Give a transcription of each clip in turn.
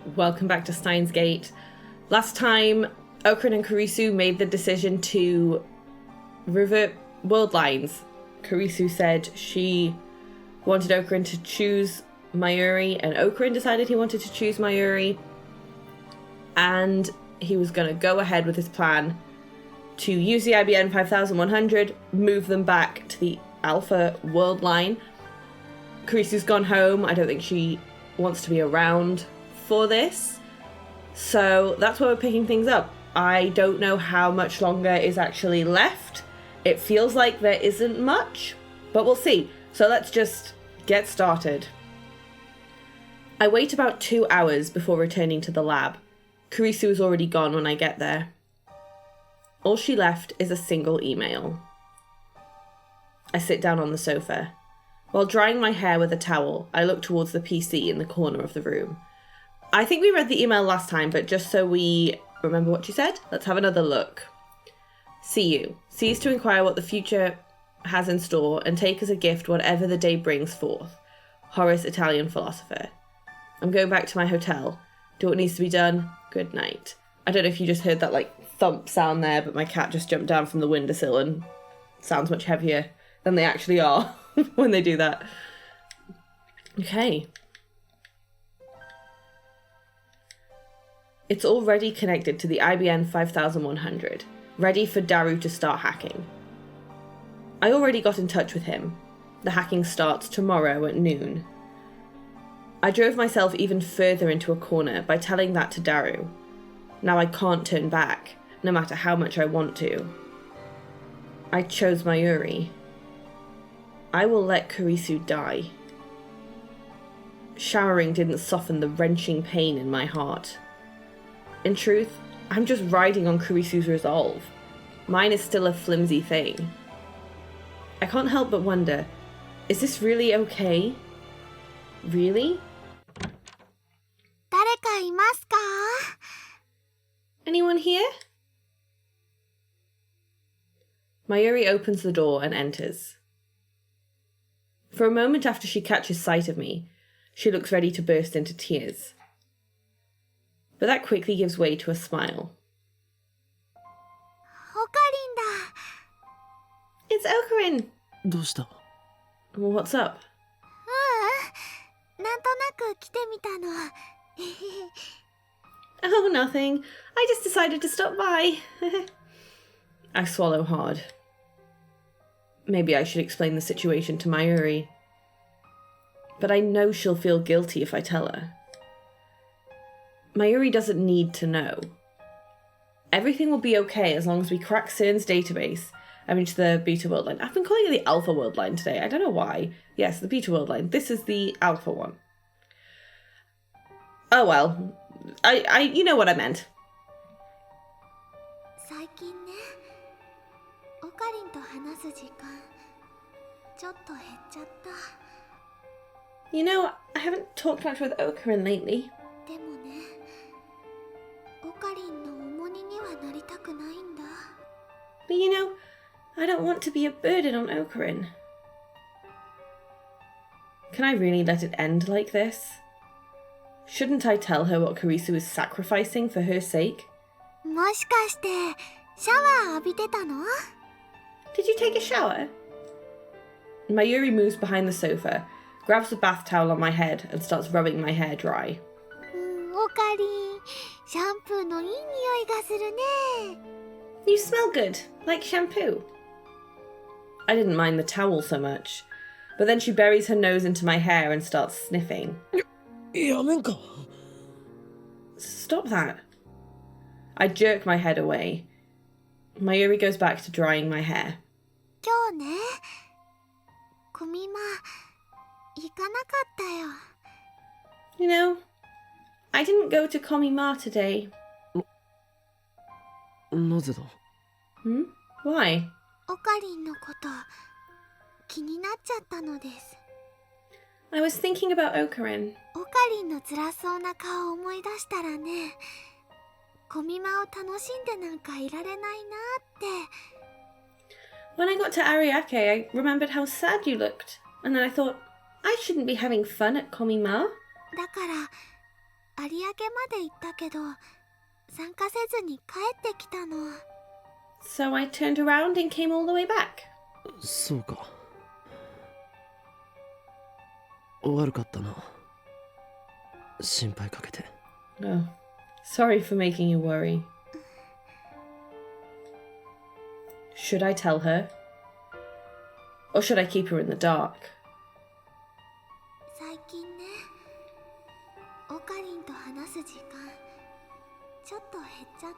Welcome back to Steins Gate. Last time, Okurin and Kurisu made the decision to revert world lines. Kurisu said she wanted Okurin to choose Mayuri, and Okurin decided he wanted to choose Mayuri. And he was going to go ahead with his plan to use the IBN 5100, move them back to the Alpha world line. Kurisu's gone home. I don't think she wants to be around for this. So that's where we're picking things up. I don't know how much longer is actually left. It feels like there isn't much, but we'll see. So let's just get started. I wait about 2 hours before returning to the lab. Kurisu is already gone when I get there. All she left is a single email. I sit down on the sofa. While drying my hair with a towel, I look towards the PC in the corner of the room. I think we read the email last time, but just so we remember what she said, let's have another look. See you. Cease to inquire what the future has in store and take as a gift whatever the day brings forth. Horace, Italian philosopher. I'm going back to my hotel. Do what needs to be done. Good night. I don't know if you just heard that thump sound there, but my cat just jumped down from the windowsill and sounds much heavier than they actually are when they do that. Okay. It's already connected to the IBN 5100, ready for Daru to start hacking. I already got in touch with him. The hacking starts tomorrow at noon. I drove myself even further into a corner by telling that to Daru. Now I can't turn back, no matter how much I want to. I chose Mayuri. I will let Kurisu die. Showering didn't soften the wrenching pain in my heart. In truth, I'm just riding on Kurisu's resolve. Mine is still a flimsy thing. I can't help but wonder, is this really okay? Really? Anyone here? Mayuri opens the door and enters. For a moment after she catches sight of me, she looks ready to burst into tears. But that quickly gives way to a smile. It's Okurin! どうした? Well, what's up? なんとなく来てみたの。Oh, nothing. I just decided to stop by. I swallow hard. Maybe I should explain the situation to Mayuri. But I know she'll feel guilty if I tell her. Mayuri doesn't need to know. Everything will be okay as long as we crack CERN's database and reach the Beta World Line. I've been calling it the Alpha World Line today. I don't know why. Yes, the Beta World Line. This is the Alpha one. Oh well. You know what I meant. 最近ね、オカリンと話す時間ちょっと減っちゃった。You know, I haven't talked much with Okurin lately. でもね、オカリンの重荷にはなりたくないんだ。But you know, I don't want to be a burden on Okurin. Can I really let it end like this? Shouldn't I tell her what Kurisu is sacrificing for her sake? もしかしてシャワー浴びてたの? Did you take a shower? Mayuri moves behind the sofa, grabs the bath towel on my head and starts rubbing my hair dry. オカリン、シャンプーのいい匂いがするね。 You smell good, like shampoo. I didn't mind the towel so much, but then she buries her nose into my hair and starts sniffing. やめんか? Stop that. I jerk my head away. Mayuri goes back to drying my hair. 今日ね、コミマ行かなかったよ。 You know, I didn't go to Komima today. なぜだ? Why? オカリンのこと気になっちゃったのです。 I was thinking about Okurin. オカリンの辛そうな顔を思い出したらね、コミマを楽しんでなんかいられないなって。 When I got to Ariake, I remembered how sad you looked. And then I thought, I shouldn't be having fun at Komima. だから有明まで行ったけど参加せずに帰ってきたの。 So I turned around and came all the way back. そうか。悪かったな。心配かけて。Oh, sorry for making you worry. Should I tell her? Or should I keep her in the dark? 最近ね、オカリンと話す時間ちょっと減っちゃっ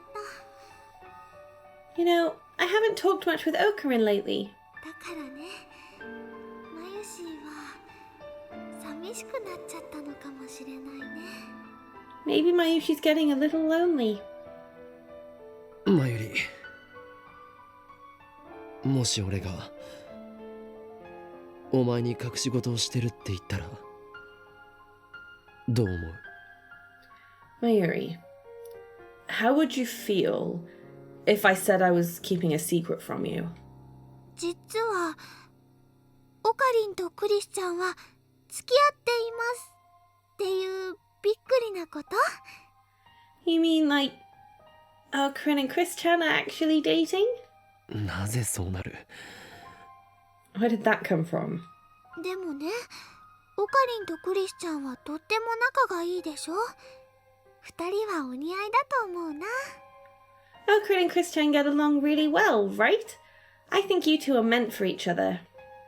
た。 You know, I haven't talked much with Okarin lately. だからね、マユシーは寂しくなっちゃったのかもしれないね。 Maybe Mayushi's getting a little lonely. マユリ、もし俺がお前に隠し事をしてるって言ったらどう思う？ Mayuri, how would you feel if I said I was keeping a secret from you? 実はオカリンとクリスちゃんは付き合っていますっていうびっくりなこと？ You mean like Okarin and Chris-chan are actually dating? なぜそうなる？ Where did that come from? でもね、オカリンとクリスちゃんはとっても仲がいいでしょ。二人はお似合いだと思うな。 Okarin and Chris-chan get along really well, right? I think you two are meant for each other.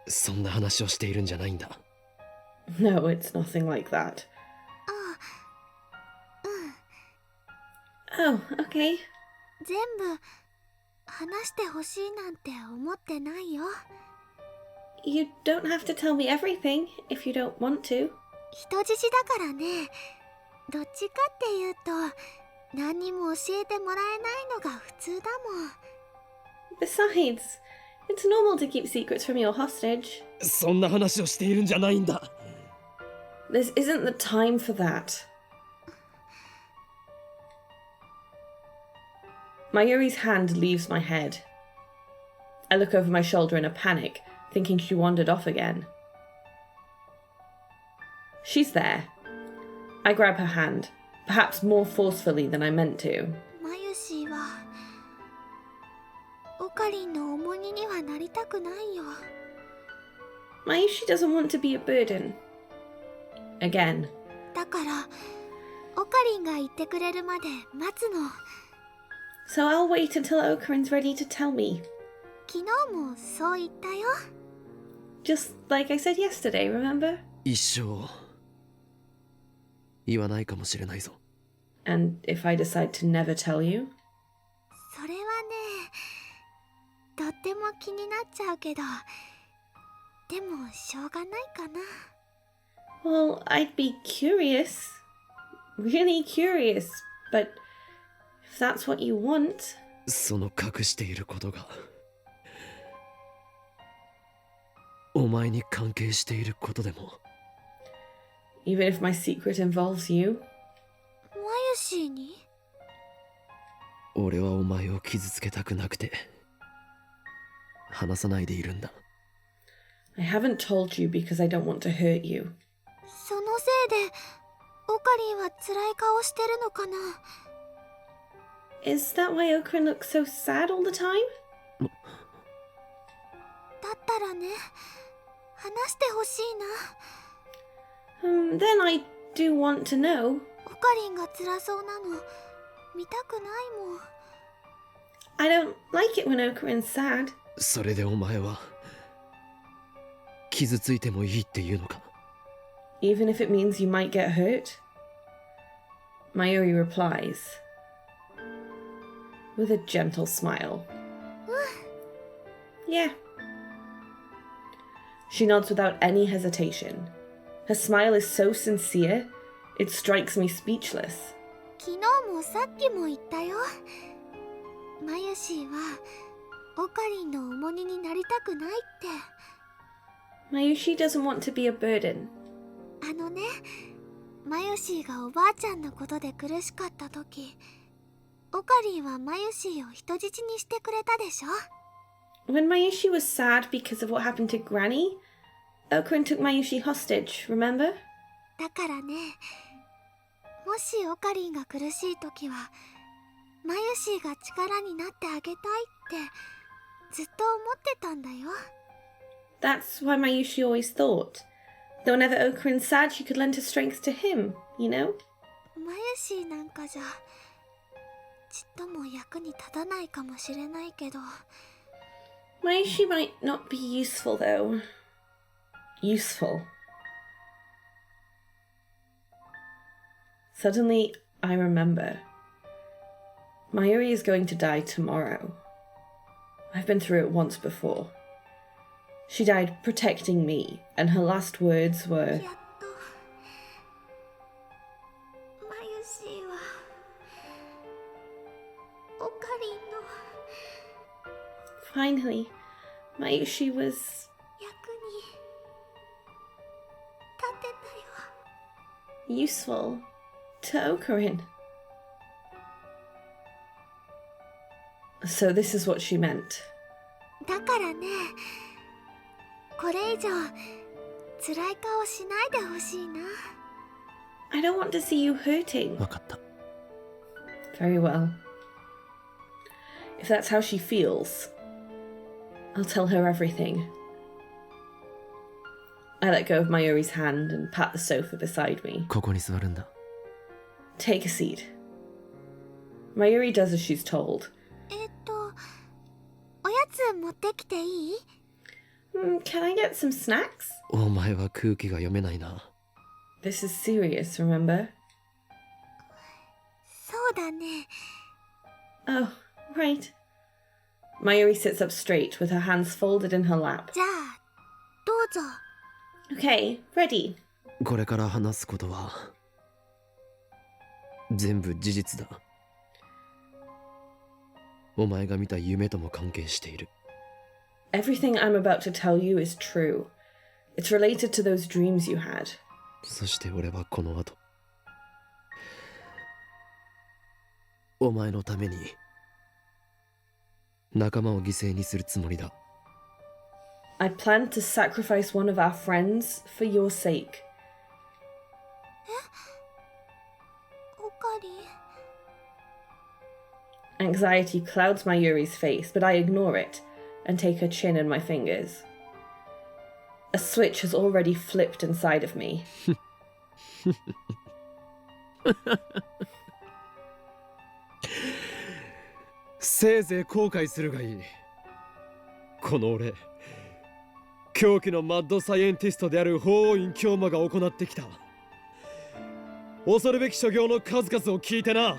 そんな話をしているんじゃないんだ。 No, it's nothing like that. ああ、Oh, okay. 全部話してほしいなんて思ってないよ。 You don't have to tell me everything if you don't want to. 人質だからね。どっちかっていうと何にも教えてもらえないのが普通だもん。 Besides, it's normal to keep secrets from your hostage. そんな話をしているんじゃないんだ。 This isn't the time for that. Mayuri's hand leaves my head. I look over my shoulder in a panic, thinking she wandered off again. She's there. I grab her hand, perhaps more forcefully than I meant to. マユシーはオカリンの重荷にはなりたくないよ。 Mayushi doesn't want to be a burden. Again. だからオカリンが言ってくれるまで待つの。 So I'll wait until Okarin's ready to tell me. 昨日もそう言ったよ。 Just like I said yesterday, remember? 一生言わないかもしれないぞ。 And if I decide to never tell you? それはね、とっても気になっちゃうけど、でもしょうがないかな。 Well, I'd be curious. Really curious. But if that's what you want... その隠していることがお前に関係していることでも。 Even if my secret involves you? マユシーに？俺はお前を傷つけたくなくて話さないでいるんだ。 I haven't told you because I don't want to hurt you. そのせいでオカリンは辛い顔してるのかな。 Is that why Okarin looks so sad all the time? だったらね、話してほしいな。 Then I do want to know. オカリンが辛そうなの見たくないもん。 I don't like it when Okarin's sad. それでお前は傷ついてもいいっていうのか。 Even if it means you might get hurt? Mayuri replies with a gentle smile. Yeah. She nods without any hesitation. Her smile is so sincere, it strikes me speechless. 昨日もさっきも言ったよ。マユシーはオカリンの重荷になりたくないって。 Mayushi doesn't want to be a burden. あのね、マユシーがおばあちゃんのことで苦しかった時、オカリンはマユシーを人質にしてくれたでしょ。 When Mayushi was sad because of what happened to Granny, Okarin took Mayushi hostage, remember? だからね、もしオカリンが苦しい時はマユシーが力になってあげたいってずっと思ってたんだよ。 That's why Mayushi always thought that whenever Okarin's sad, she could lend her strength to him, you know? マユシーなんかじゃちっとも役に立たないかもしれないけど Mayushi might not be useful, though. Useful. Suddenly, I remember. Mayuri is going to die tomorrow. I've been through it once before. She died protecting me, and her last words were, やっとマユシーはオカリンの Finally, Mayushi was 役に立てたよ。 useful to Okarin. So this is what she meant. だからね、これ以上辛い顔しないでほしいな。 I don't want to see you hurting. わかった。 Very well. If that's how she feels, I'll tell her everything. I let go of Mayuri's hand and pat the sofa beside me. ここに座るんだ。 Take a seat. Mayuri does as she's told. おやつ持ってきていい？ Can I get some snacks? お前は空気が読めないな。 This is serious, remember? そうだね。 Oh, right. Mayuri sits up straight with her hands folded in her lap. じゃあどうぞ。 Okay, ready. これから話すことは全部事実だ。お前が見た夢とも関係している。 Everything I'm about to tell you is true. It's related to those dreams you had. そして俺はこの後お前のために仲間を犠牲にするつもりだ。 I planned to sacrifice one of our friends for your sake. オカリン。 Anxiety clouds Mayuri's face, but I ignore it and take her chin in my fingers. A switch has already flipped inside of me. せいぜい後悔するがいい。この俺、狂気のマッドサイエンティストである法院京馬が行ってきた恐るべき所業の数々を聞いてな。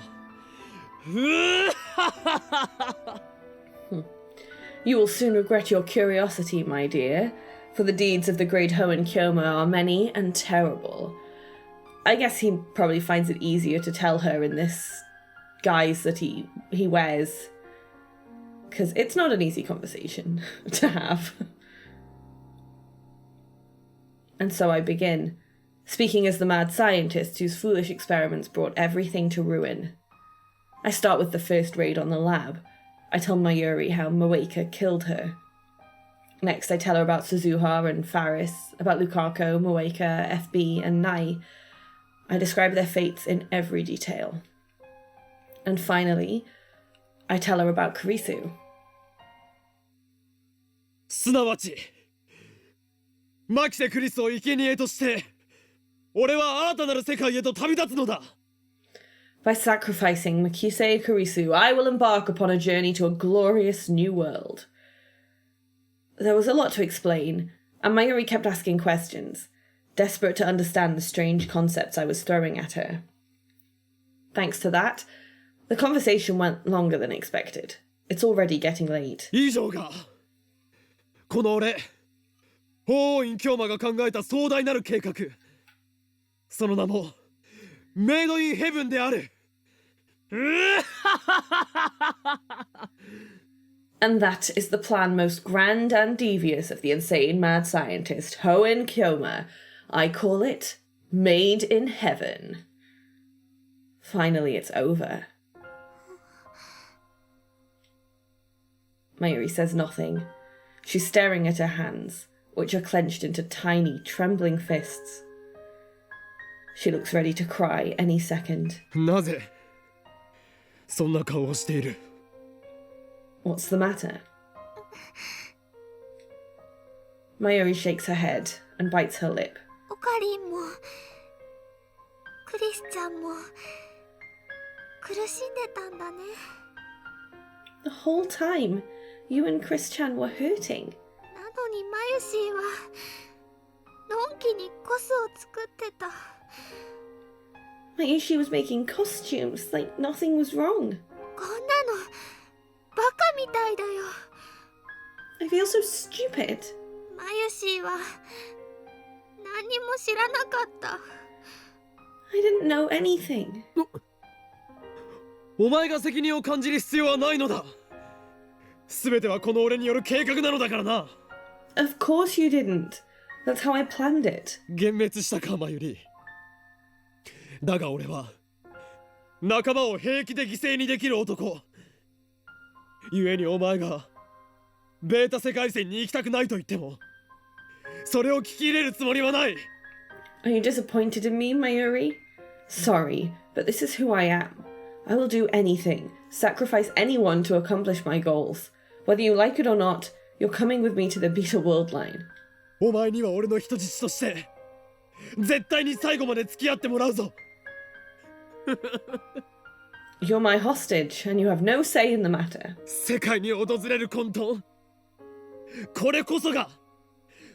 You will soon regret your curiosity, my dear, for the deeds of the great Hoenn Kyoma are many and terrible. I guess he probably finds it easier to tell her in this guise that he wears, because it's not an easy conversation to have. And so I begin, speaking as the mad scientist whose foolish experiments brought everything to ruin. I start with the first raid on the lab. I tell Mayuri how Moeka killed her. Next, I tell her about Suzuha and Faris, about Lukako, Moeka, FB, and Nai. I describe their fates in every detail. And finally, I tell her about Kurisu. すなわちマキセ・クリスを生贄として俺は新たなる世界へと旅立つのだ。 By sacrificing Makise Kurisu, I will embark upon a journey to a glorious new world. There was a lot to explain, and Mayuri kept asking questions, desperate to understand the strange concepts I was throwing at her. Thanks to that, the conversation went longer than expected. It's already getting late. 以上がこの俺法院京馬が考えた壮大なる計画、その名もメイドインヘブンである。And that is the plan most grand and devious of the insane mad scientist Hoenn Kyoma. I call it Made in Heaven. Finally, it's over. Mayuri says nothing. She's staring at her hands, which are clenched into tiny, trembling fists. She looks ready to cry any second. なぜそんな顔をしている？ What's the matter? Mayuri shakes her head and bites her lip. オカリンもクリスちゃんも苦しんでたんだね。 The whole time, you and Chris-chan were hurting. なのにマユシーはのんきにコスを作ってた。 Mayushi was making costumes like nothing was wrong. こんなのバカみたいだよ。 I feel so stupid. マユシーは何にも知らなかった。 I didn't know anything. お前が責任を感じる必要はないのだ。全てはこの俺による計画なのだからな。 Of course you didn't. That's how I planned it. 幻滅したか、マユリ。だが俺は仲間を平気で犠牲にできる男。故にお前がベータ世界線に行きたくないと言ってもそれを聞き入れるつもりはない。 Are you disappointed in me, Mayuri? Sorry, but this is who I am. I will do anything, sacrifice anyone to accomplish my goals. Whether you like it or not, you're coming with me to the Beta World Line. お前には俺の人質として絶対に最後まで付き合ってもらうぞ。You're my hostage, and you have no say in the matter. 世界に訪れる混沌、これこそが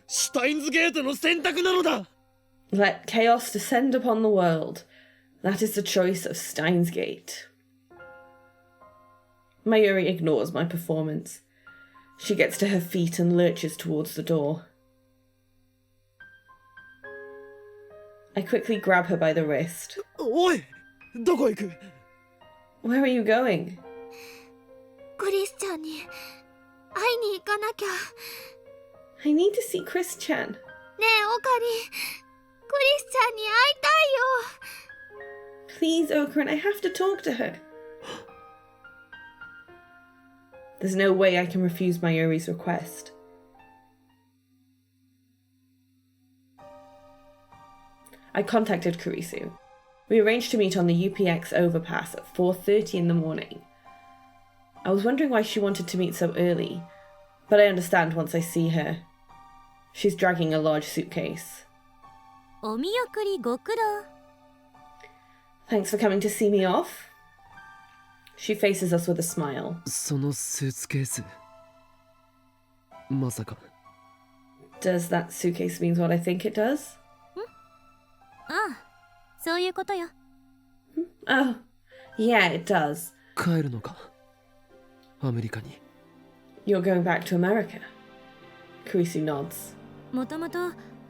シュタインズゲートの選択なのだ。 Let chaos descend upon the world. That is the choice of Steins Gate. Mayuri ignores my performance. She gets to her feet and lurches towards the door. I quickly grab her by the wrist. おい、どこ行く？ Where are you going? クリスちゃんに会いに行かなきゃ。 I need to see Chris-chan. ねえオカリン、クリスちゃんに会いたいよ。 Please, Okran, I have to talk to her. There's no way I can refuse Mayuri's request. I contacted Kurisu. We arranged to meet on the UPX overpass at 4:30 in the morning. I was wondering why she wanted to meet so early, but I understand once I see her. She's dragging a large suitcase. お見送りご苦労。 Thanks for coming to see me off. She faces us with a smile. そのスーツケース、まさか。 Does that suitcase mean what I think it does? ああ、そういうことよ。 Oh, yeah, it does. 帰るのか、アメリカに。 You're going back to America? Kurisu nods. もともと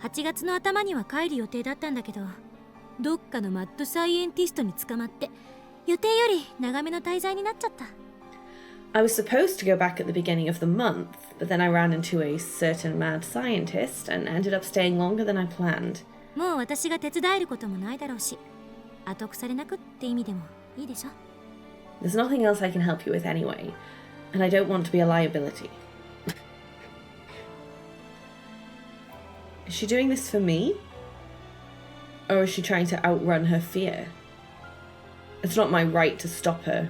8月の頭には帰る予定だったんだけど、どっかのマッドサイエンティストに捕まって予定より長めの滞在になっちゃった。 I was supposed to go back at the beginning of the month, but then I ran into a certain mad scientist and ended up staying longer than I planned. もう私が手伝えることもないだろうし、後腐れなくって意味でもいいでしょ。 There's nothing else I can help you with anyway, and I don't want to be a liability. Is she doing this for me? Or is she trying to outrun her fear? It's not my right to stop her.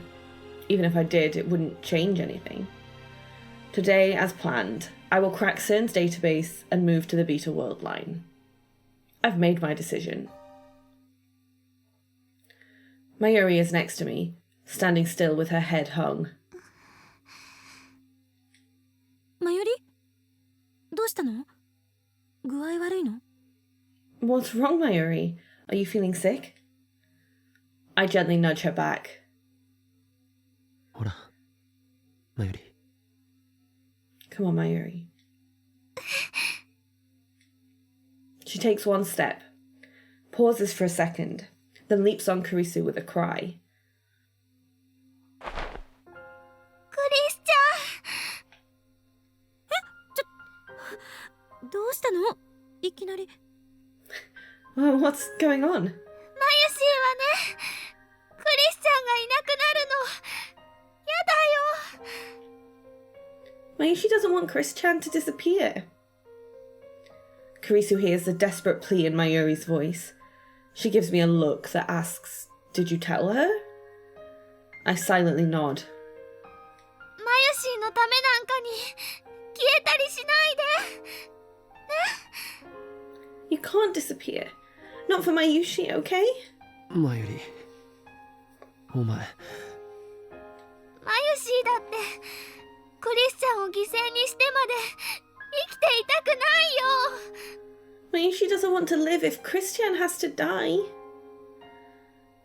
Even if I did, it wouldn't change anything. Today, as planned, I will crack CERN's database and move to the Beta World Line. I've made my decision. Mayuri is next to me, standing still with her head hung. マユリ？どうしたの？具合悪いの？ What's wrong, Mayuri? Are you feeling sick? I gently nudge her back. ほら、マユリ。 Come on, Mayuri. She takes one step, pauses for a second, then leaps on Kurisu with a cry. クリスちゃん。どうしたの？いきなり。 Oh, what's going on? マユシーはね、クリスちゃんがいなくなるの。やだよ。 Mayushi doesn't want Chris-chan to disappear. Kurisu hears the desperate plea in Mayuri's voice. She gives me a look that asks, "Did you tell her?" I silently nod. マユシーのためなんかに消えたりしないで。 You can't disappear. Not for Mayushi, okay? マユリ、お前。マユシーだってクリスチャンを犠牲にしてまで生きていたくないよ。 Mayushi doesn't want to live if Christian has to die.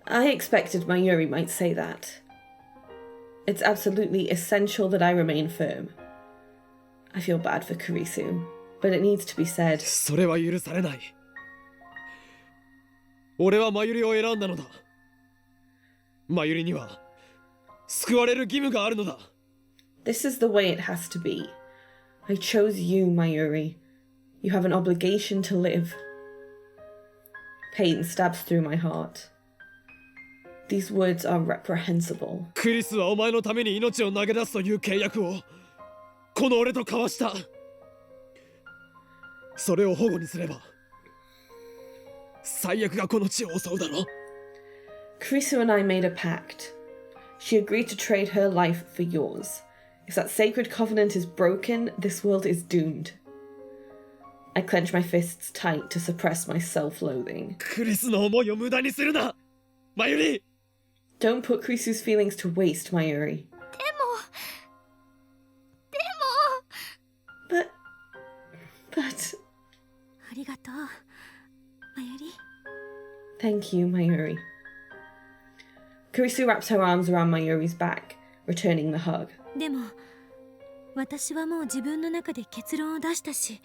I expected Mayuri might say that. It's absolutely essential that I remain firm. I feel bad for Kurisu, but it needs to be said. それは許されない。俺はマユリを選んだのだ。マユリには救われる義務があるのだ。This is the way it has to be. I chose you, Mayuri. You have an obligation to live. Pain stabs through my heart. These words are reprehensible. クリスはお前のために命を投げ出すという契約をこの俺と交わした。それを保護にすれば最悪がこの地を襲うだろう。 Kurisu and I made a pact. She agreed to trade her life for yours. If that sacred covenant is broken, this world is doomed. I clench my fists tight to suppress my self-loathing. クリスの思いを無駄にするな、マユリ。 Don't put Kurisu's feelings to waste, Mayuri. でも But... ありがとう、マユリ。 Thank you, Mayuri. Kurisu wraps her arms around Mayuri's back, returning the hug. でも私はもう自分の中で結論を出したし、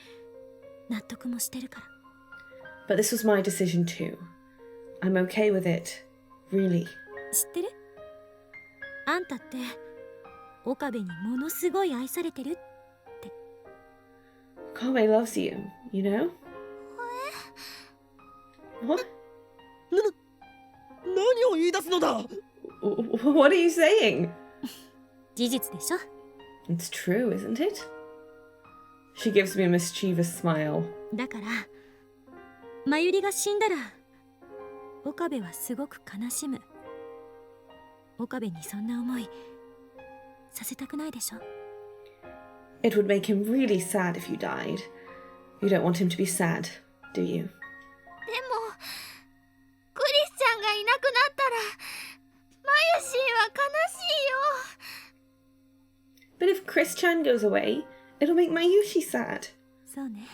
納得もしてるから。 But this was my decision too. I'm okay with it. Really. 知ってる？あんたって岡部にものすごい愛されてる。 Kame loves you, you know? What? 何を言い出すのだ。 What are you saying? 事実でしょ。 It's true, isn't it? She gives me a mischievous smile. だからマユリが死んだら岡部はすごく悲しむ。岡部にそんな思いさせたくないでしょ。 It would make him really sad if you died. You don't want him to be sad, do you? でもクリスチャンがいなくなったらマユシーは悲しいよ。 But if Chris-chan goes away, it'll make Mayushi sad. そうね。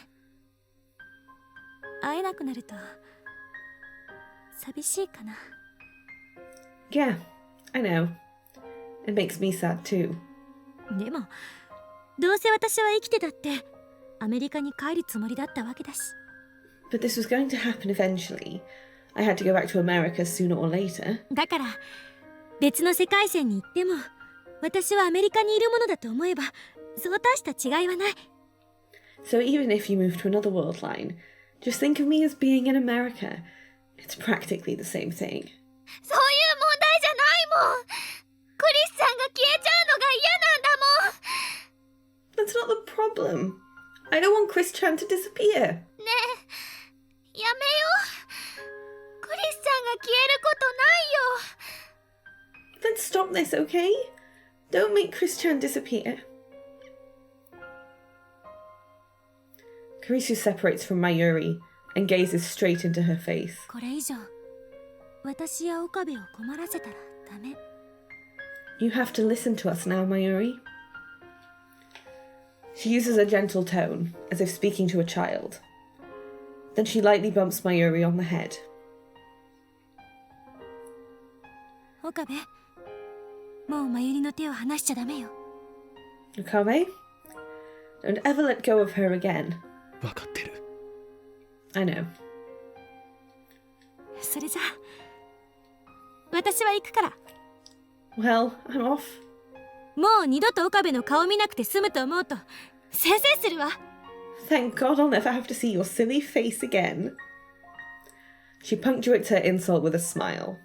会えなくなると寂しいかな。 Yeah, I know. It makes me sad too. でもどうせ私は生きてたってアメリカに帰るつもりだったわけだし。 But this was going to happen eventually. I had to go back to America sooner or later. だから別の世界線に行っても私はアメリカにいるものだと思えばそう大した違いはない。 So even if you move to another world line, just think of me as being in America. It's practically the same thing. そういう問題じゃないもん。クリスチャンが消えちゃうのが嫌なんだもん。 That's not the problem. I don't want Chris-chan to disappear. ねえ、やめよう。クリスチャンが消えることないよ。 Let's stop this, okay? Don't make Chris-chan disappear. Kurisu separates from Mayuri and gazes straight into her face. これ以上私や岡部を困らせたらダメ。 You have to listen to us now, Mayuri. She uses a gentle tone, as if speaking to a child. Then she lightly bumps Mayuri on the head. 岡部、もうマユリの手を離しちゃダメよ。 Okame? Don't ever let go of her again. 分かってる。 I know. それじゃあ私は行くから。 Well, I'm off. もう二度と岡部の顔見なくて済むと思うとせいせいするわ。 Thank God I'll never have to see your silly face again. She punctuates her insult with a smile.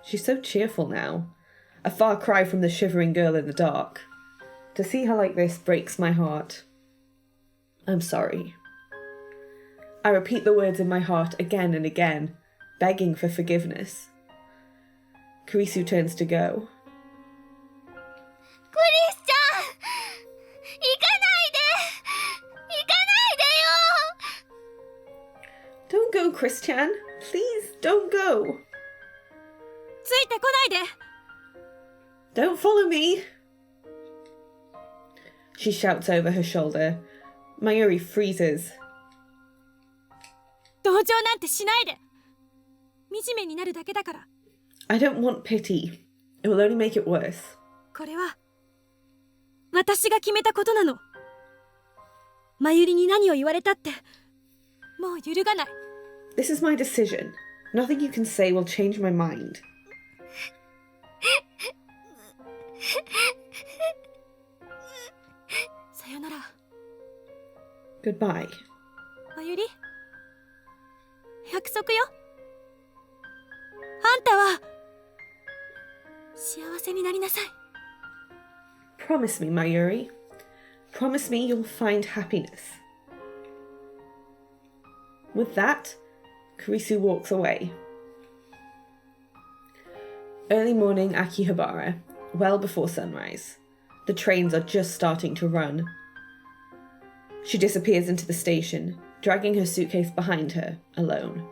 She's so cheerful now, a far cry from the shivering girl in the dark. To see her like this breaks my heart. I'm sorry. I repeat the words in my heart again and again, begging for forgiveness. Kurisu turns to go. クリスちゃん、行かないで、行かないでよ。 Don't go, Christian. Please, don't go. ついてこないで。 Don't follow me. She shouts over her shoulder. Mayuri freezes. 同情なんてしないで。惨めになるだけだから。 I don't want pity. It will only make it worse. これは私が決めたことなの。まゆりに何を言われたってもう揺るがない。 This is my decision. Nothing you can say will change my mind. さよなら。 Goodbye. まゆり、約束よ。あんたは幸せになりなさい。 Promise me, Mayuri. Promise me you'll find happiness. With that, Kurisu walks away. Early morning Akihabara, well before sunrise. The trains are just starting to run. She disappears into the station, dragging her suitcase behind her, alone.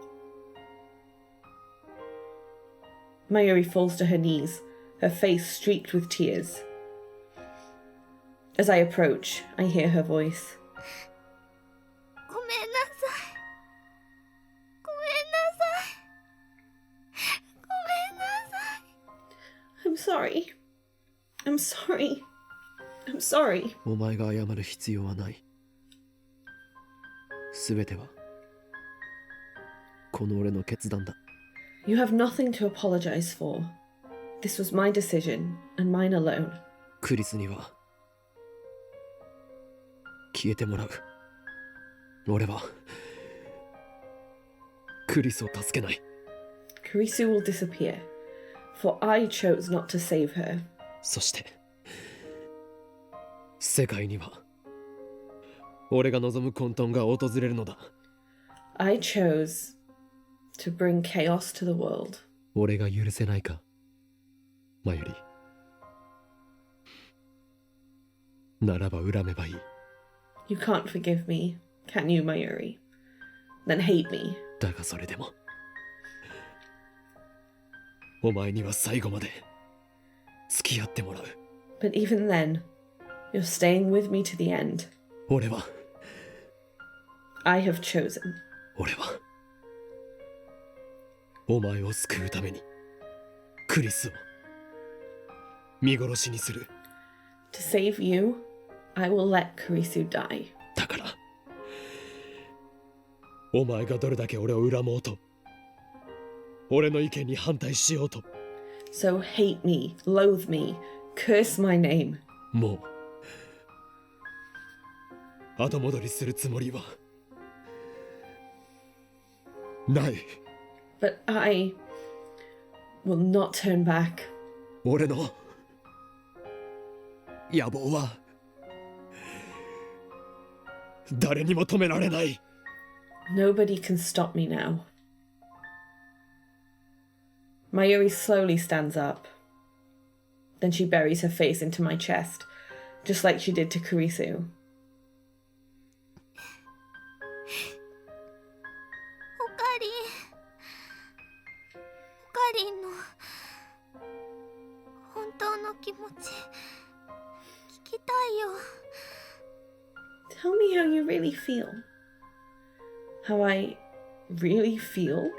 Mayuri falls to her knees, her face streaked with tears. As I approach, I hear her voice. ごめんなさい。ごめんなさい。ごめんなさい。 I'm sorry. I'm sorry. I'm sorry. お前が謝る必要はない。すべてはこの俺の決断だ。 You have nothing to apologize for. This was my decision, and mine alone. クリスには消えてもらう。俺はクリスを助けない。 Kurisu will disappear, for I chose not to save her. そして世界には俺が望む混沌が訪れるのだ。 I chose to bring chaos to the world. 俺が許せないか、マユリ。ならば恨めばいい。 You can't forgive me, can you, Mayuri? Then hate me. だがそれでもお前には最後まで付き合ってもらう。 But even then, you're staying with me to the end. 俺は I have chosen. 俺はお前を救うためにクリスを見殺しにする。 To save you, I will let Kurisu die. だからお前がどれだけ俺を恨もうと、俺の意見に反対しようと、 So hate me, loathe me, curse my name. もう後戻りするつもりはない。 But I will not turn back. 俺の野望は誰にも止められない。 Nobody can stop me now. Mayuri slowly stands up. Then she buries her face into my chest, just like she did to Kurisu. おかりん。おかりんの本当の気持ち聞きたいよ。 Tell me how you really feel. How I really feel?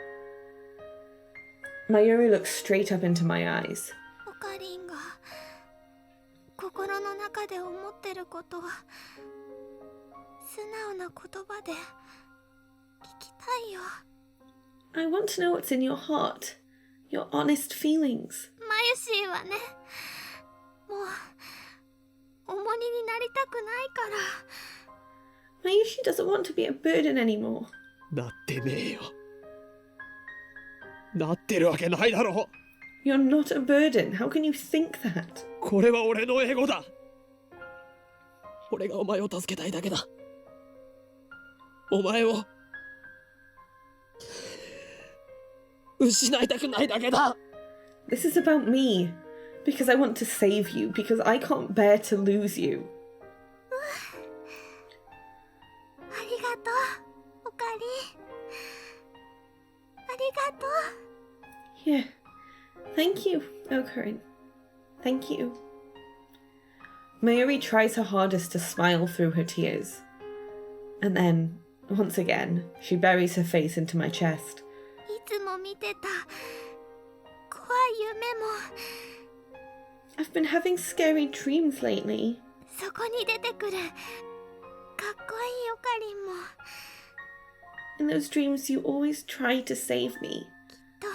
Mayuri looks straight up into my eyes. おかりんが心の中で思ってることは素直な言葉で聞きたいよ。 I want to know what's in your heart. Your honest feelings. マユシーはね、もう重荷になりたくないから。 Mayushi doesn't want to be a burden anymore. なってねえよ。なってるわけないだろう。 You're not a burden. How can you think that? これは俺のエゴだ。俺がお前を助けたいだけだ。お前を失いたくないだけだ。 This is about me. Because I want to save you. Because I can't bear to lose you. ありがとう、オカリン。ありがとう。 Yeah. Thank you, Okarin. Thank you. Mayuri tries her hardest to smile through her tears. And then, once again, she buries her face into my chest. いつも見てた怖い夢も I've been having scary dreams lately. そこに出てくるかっこいいオカリンも In those dreams, you always try to save me. と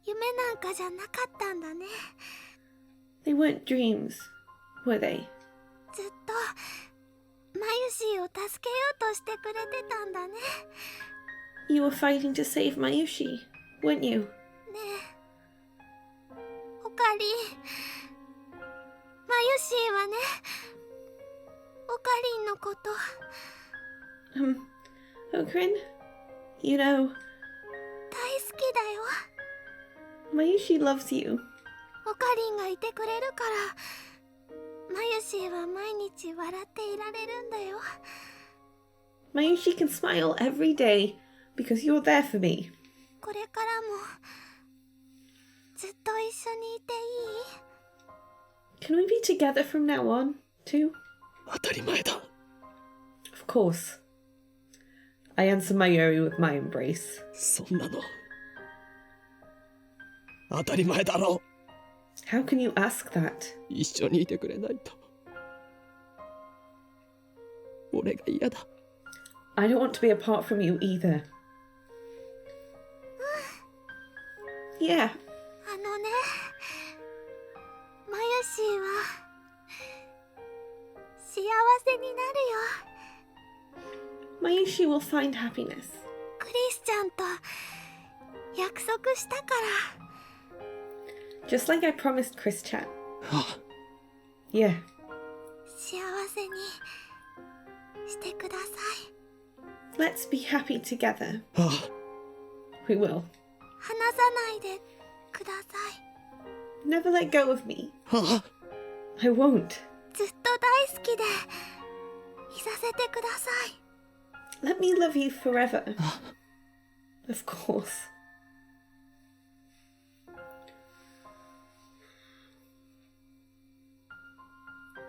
夢なんかじゃなかったんだね They weren't dreams, were they? ずっとマユシーを助けようとしてくれてたんだね You were fighting to save Mayushi, weren't you? ねえオカリンマユシーはねオカリンのこと Okarin, you know, 大好きだよ Mayushi loves you. オカリンがいてくれるからマユシーは毎日笑っていられるんだよ Mayushi can smile every day because you're there for me. これからもずっと一緒にいていい Can we be together from now on, too? 当たり前だ。 Of course. I answer Mayuri with my embrace. そんなの当たり前だろ。 How can you ask that? 一緒にいてくれないと俺が嫌だ。 I don't want to be apart from you either. Yeah, あのねマユシーは幸せになるよ Mayushi will find happiness. クリスちゃんと約束したから Just like I promised Chris Chan. あ Yeah, 幸せにしてください let's be happy together. あ We will. 離さないでください Never let go of me. あ I won't. ずっと大好きでいさせてください Let me love you forever. Of course.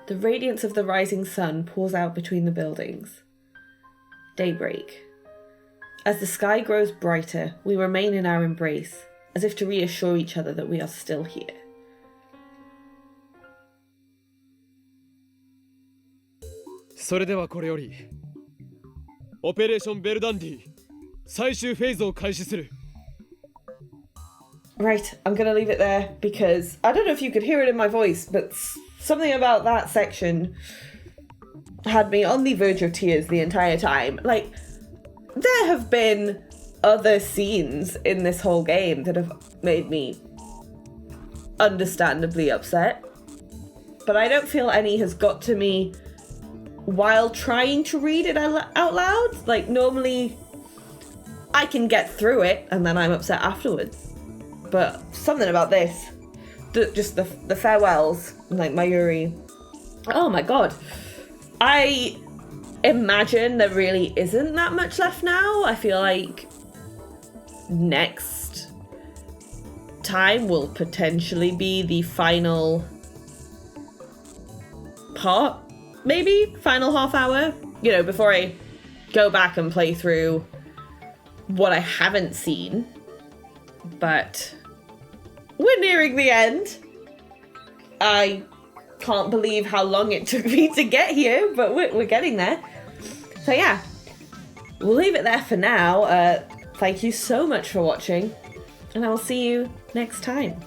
The radiance of the rising sun pours out between the buildings. Daybreak. As the sky grows brighter, we remain in our embrace, as if to reassure each other that we are still here. それではこれよりオペレーションベルダンディ最終フェーズを開始する。 Right, I'm gonna leave it there because I don't know if you could hear it in my voice, but something about that section had me on the verge of tears the entire time. Like, there have been other scenes in this whole game that have made me understandably upset, but I don't feel any has got to me while trying to read it out loud. Like, normally I can get through it and then I'm upset afterwards. But something about this, just the farewells, like Mayuri. Oh my god. I imagine there really isn't that much left now. I feel like next time will potentially be the final part, maybe? Final half hour? You know, before I go back and play through what I haven't seen. But we're nearing the end. I can't believe how long it took me to get here, but we're getting there. So yeah, we'll leave it there for now. Thank you so much for watching, and I will see you next time.